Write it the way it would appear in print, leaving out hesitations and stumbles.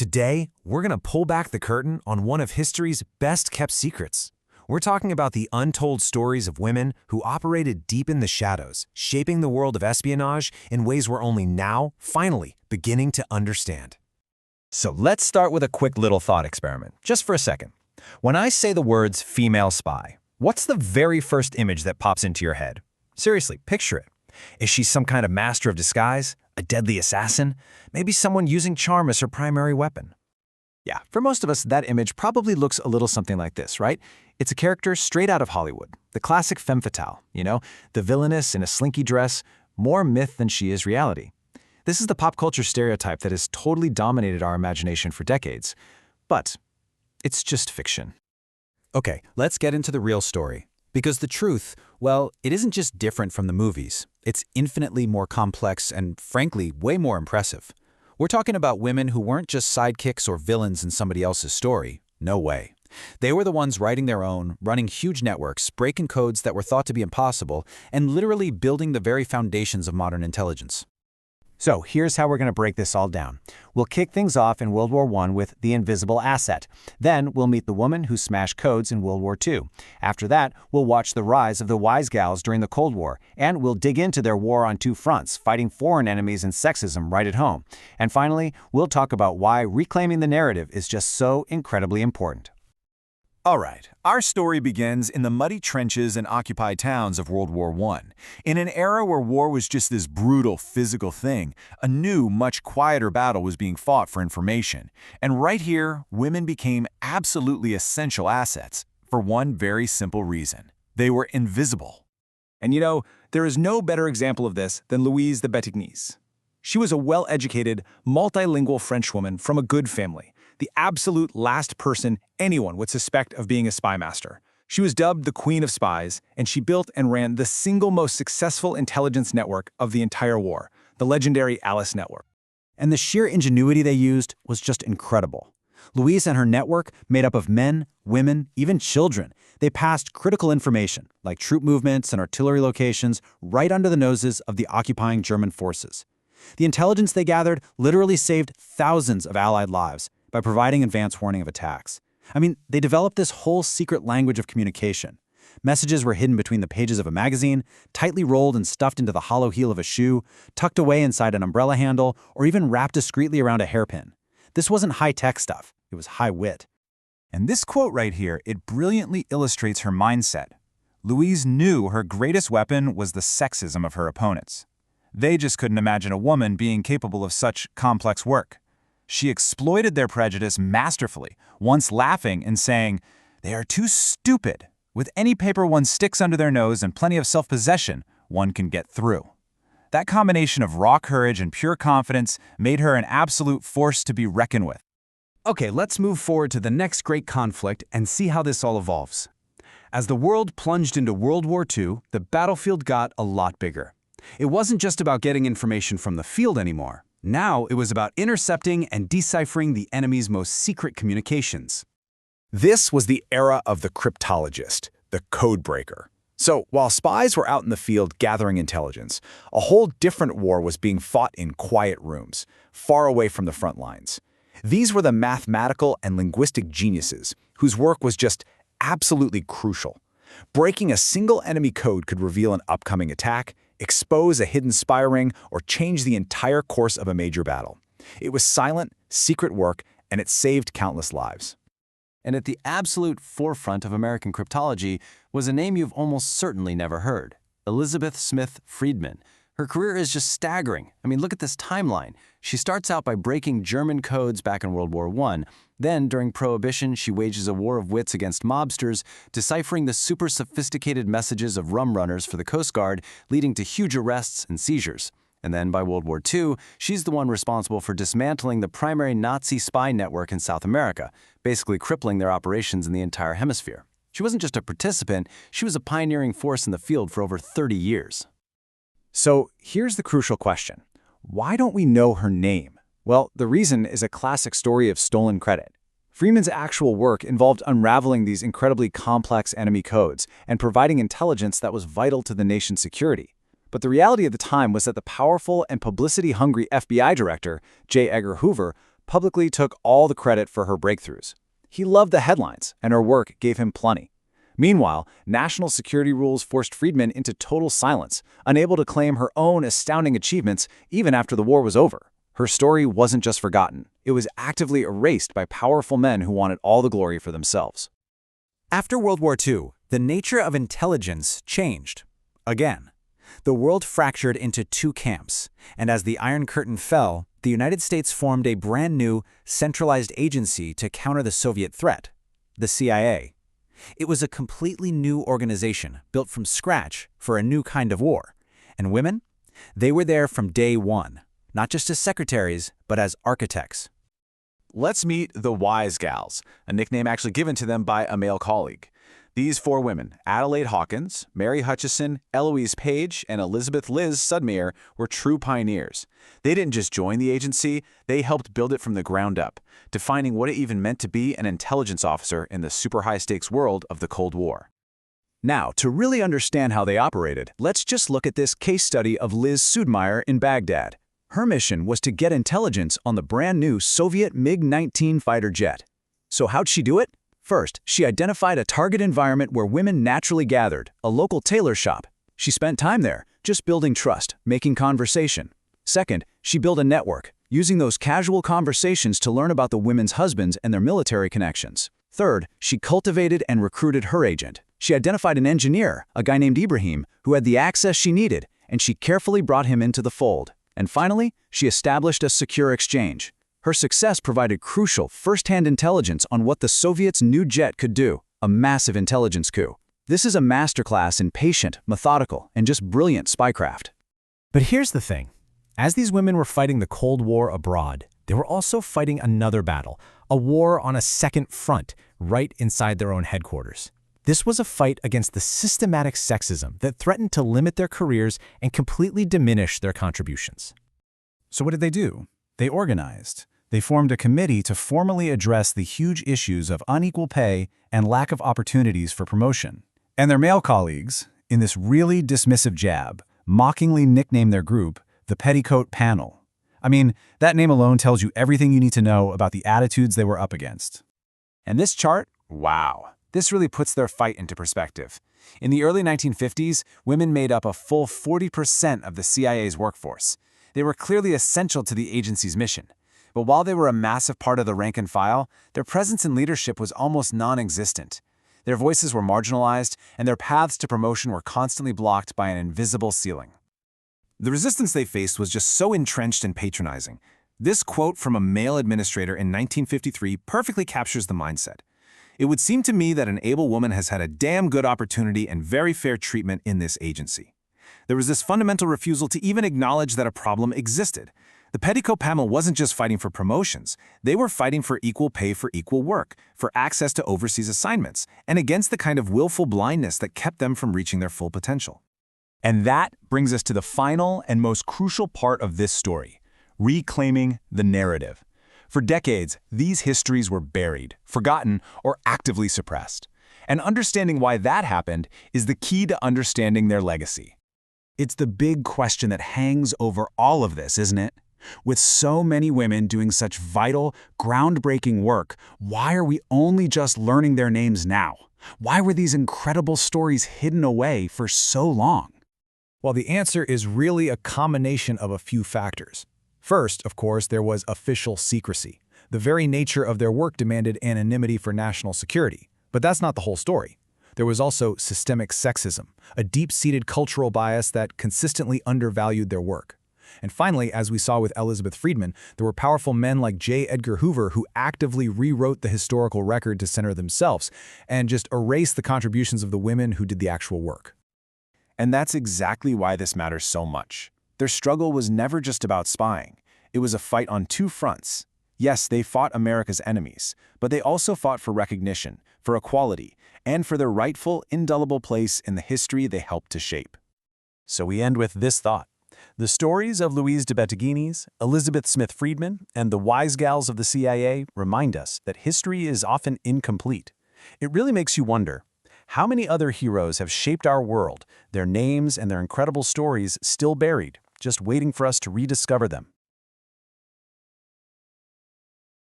Today, we're going to pull back the curtain on one of history's best-kept secrets. We're talking about the untold stories of women who operated deep in the shadows, shaping the world of espionage in ways we're only now, finally, beginning to understand. So let's start with a quick little thought experiment, just for a second. When I say the words female spy, what's the very first image that pops into your head? Seriously, picture it. Is she some kind of master of disguise? A deadly assassin? Maybe someone using charm as her primary weapon? Yeah, for most of us, that image probably looks a little something like this, right? It's a character straight out of Hollywood, the classic femme fatale, the villainess in a slinky dress, more myth than she is reality. This is the pop culture stereotype that has totally dominated our imagination for decades. But it's just fiction. Okay, let's get into the real story. Because the truth, well, it isn't just different from the movies. It's infinitely more complex and, frankly, way more impressive. We're talking about women who weren't just sidekicks or villains in somebody else's story. No way. They were the ones writing their own, running huge networks, breaking codes that were thought to be impossible, and literally building the very foundations of modern intelligence. So here's how we're going to break this all down. We'll kick things off in World War I with the invisible asset. Then we'll meet the woman who smashed codes in World War II. After that, we'll watch the rise of the wise gals during the Cold War, and we'll dig into their war on two fronts, fighting foreign enemies and sexism right at home. And finally, we'll talk about why reclaiming the narrative is just so incredibly important. All right, our story begins in the muddy trenches and occupied towns of World War I. In an era where war was just this brutal physical thing, a new, much quieter battle was being fought for information. And right here, women became absolutely essential assets for one very simple reason. They were invisible. And there is no better example of this than Louise de Bettigny's. She was a well-educated, multilingual Frenchwoman from a good family, the absolute last person anyone would suspect of being a spy master. She was dubbed the Queen of Spies, and she built and ran the single most successful intelligence network of the entire war, the legendary Alice Network. And the sheer ingenuity they used was just incredible. Louise and her network, made up of men, women, even children, they passed critical information, like troop movements and artillery locations, right under the noses of the occupying German forces. The intelligence they gathered literally saved thousands of Allied lives by providing advance warning of attacks. I mean, they developed this whole secret language of communication. Messages were hidden between the pages of a magazine, tightly rolled and stuffed into the hollow heel of a shoe, tucked away inside an umbrella handle, or even wrapped discreetly around a hairpin. This wasn't high-tech stuff. It was high wit. And this quote right here, it brilliantly illustrates her mindset. Louise knew her greatest weapon was the sexism of her opponents. They just couldn't imagine a woman being capable of such complex work. She exploited their prejudice masterfully, once laughing and saying, "They are too stupid. With any paper one sticks under their nose and plenty of self-possession, one can get through." That combination of raw courage and pure confidence made her an absolute force to be reckoned with. Okay, let's move forward to the next great conflict and see how this all evolves. As the world plunged into World War II, the battlefield got a lot bigger. It wasn't just about getting information from the field anymore. Now it was about intercepting and deciphering the enemy's most secret communications. This was the era of the cryptologist, the code breaker. So while spies were out in the field gathering intelligence, a whole different war was being fought in quiet rooms, far away from the front lines. These were the mathematical and linguistic geniuses whose work was just absolutely crucial. Breaking a single enemy code could reveal an upcoming attack, expose a hidden spy ring, or change the entire course of a major battle. It was silent, secret work, and it saved countless lives. And at the absolute forefront of American cryptology was a name you've almost certainly never heard, Elizabeth Smith Friedman. Her career is just staggering. I mean, look at this timeline. She starts out by breaking German codes back in World War I. Then, during Prohibition, she wages a war of wits against mobsters, deciphering the super sophisticated messages of rum runners for the Coast Guard, leading to huge arrests and seizures. And then, by World War II, she's the one responsible for dismantling the primary Nazi spy network in South America, basically crippling their operations in the entire hemisphere. She wasn't just a participant, she was a pioneering force in the field for over 30 years. So here's the crucial question. Why don't we know her name? Well, the reason is a classic story of stolen credit. Freeman's actual work involved unraveling these incredibly complex enemy codes and providing intelligence that was vital to the nation's security. But the reality of the time was that the powerful and publicity-hungry FBI director, J. Edgar Hoover, publicly took all the credit for her breakthroughs. He loved the headlines, and her work gave him plenty. Meanwhile, national security rules forced Friedman into total silence, unable to claim her own astounding achievements even after the war was over. Her story wasn't just forgotten. It was actively erased by powerful men who wanted all the glory for themselves. After World War II, the nature of intelligence changed. Again. The world fractured into two camps, and as the Iron Curtain fell, the United States formed a brand new, centralized agency to counter the Soviet threat, the CIA. It was a completely new organization, built from scratch for a new kind of war. And women? They were there from day one, not just as secretaries, but as architects. Let's meet the Wise Gals, a nickname actually given to them by a male colleague. These four women, Adelaide Hawkins, Mary Hutchison, Eloise Page, and Elizabeth Liz Sudmere, were true pioneers. They didn't just join the agency, they helped build it from the ground up, defining what it even meant to be an intelligence officer in the super high-stakes world of the Cold War. Now, to really understand how they operated, let's just look at this case study of Liz Sudmere in Baghdad. Her mission was to get intelligence on the brand new Soviet MiG-19 fighter jet. So how'd she do it? First, she identified a target environment where women naturally gathered, a local tailor shop. She spent time there, just building trust, making conversation. Second, she built a network, using those casual conversations to learn about the women's husbands and their military connections. Third, she cultivated and recruited her agent. She identified an engineer, a guy named Ibrahim, who had the access she needed, and she carefully brought him into the fold. And finally, she established a secure exchange. Her success provided crucial, first-hand intelligence on what the Soviets' new jet could do, a massive intelligence coup. This is a masterclass in patient, methodical, and just brilliant spycraft. But here's the thing. As these women were fighting the Cold War abroad, they were also fighting another battle, a war on a second front, right inside their own headquarters. This was a fight against the systematic sexism that threatened to limit their careers and completely diminish their contributions. So what did they do? They organized. They formed a committee to formally address the huge issues of unequal pay and lack of opportunities for promotion. And their male colleagues, in this really dismissive jab, mockingly nicknamed their group the Petticoat Panel. I mean, that name alone tells you everything you need to know about the attitudes they were up against. And this chart? Wow. This really puts their fight into perspective. In the early 1950s, women made up a full 40% of the CIA's workforce. They were clearly essential to the agency's mission. But while they were a massive part of the rank and file, their presence in leadership was almost non-existent. Their voices were marginalized, and their paths to promotion were constantly blocked by an invisible ceiling. The resistance they faced was just so entrenched and patronizing. This quote from a male administrator in 1953 perfectly captures the mindset. It would seem to me that an able woman has had a damn good opportunity and very fair treatment in this agency. There was this fundamental refusal to even acknowledge that a problem existed. The Petticoat Panel wasn't just fighting for promotions. They were fighting for equal pay for equal work, for access to overseas assignments, and against the kind of willful blindness that kept them from reaching their full potential. And that brings us to the final and most crucial part of this story, reclaiming the narrative. For decades, these histories were buried, forgotten, or actively suppressed. And understanding why that happened is the key to understanding their legacy. It's the big question that hangs over all of this, isn't it? With so many women doing such vital, groundbreaking work, why are we only just learning their names now? Why were these incredible stories hidden away for so long? Well, the answer is really a combination of a few factors. First, of course, there was official secrecy. The very nature of their work demanded anonymity for national security. But that's not the whole story. There was also systemic sexism, a deep-seated cultural bias that consistently undervalued their work. And finally, as we saw with Elizabeth Friedman, there were powerful men like J. Edgar Hoover who actively rewrote the historical record to center themselves and just erase the contributions of the women who did the actual work. And that's exactly why this matters so much. Their struggle was never just about spying. It was a fight on two fronts. Yes, they fought America's enemies, but they also fought for recognition, for equality, and for their rightful, indelible place in the history they helped to shape. So we end with this thought. The stories of Louise de Bettigny's, Elizabeth Smith Friedman, and the wise gals of the CIA remind us that history is often incomplete. It really makes you wonder, how many other heroes have shaped our world, their names and their incredible stories still buried, just waiting for us to rediscover them?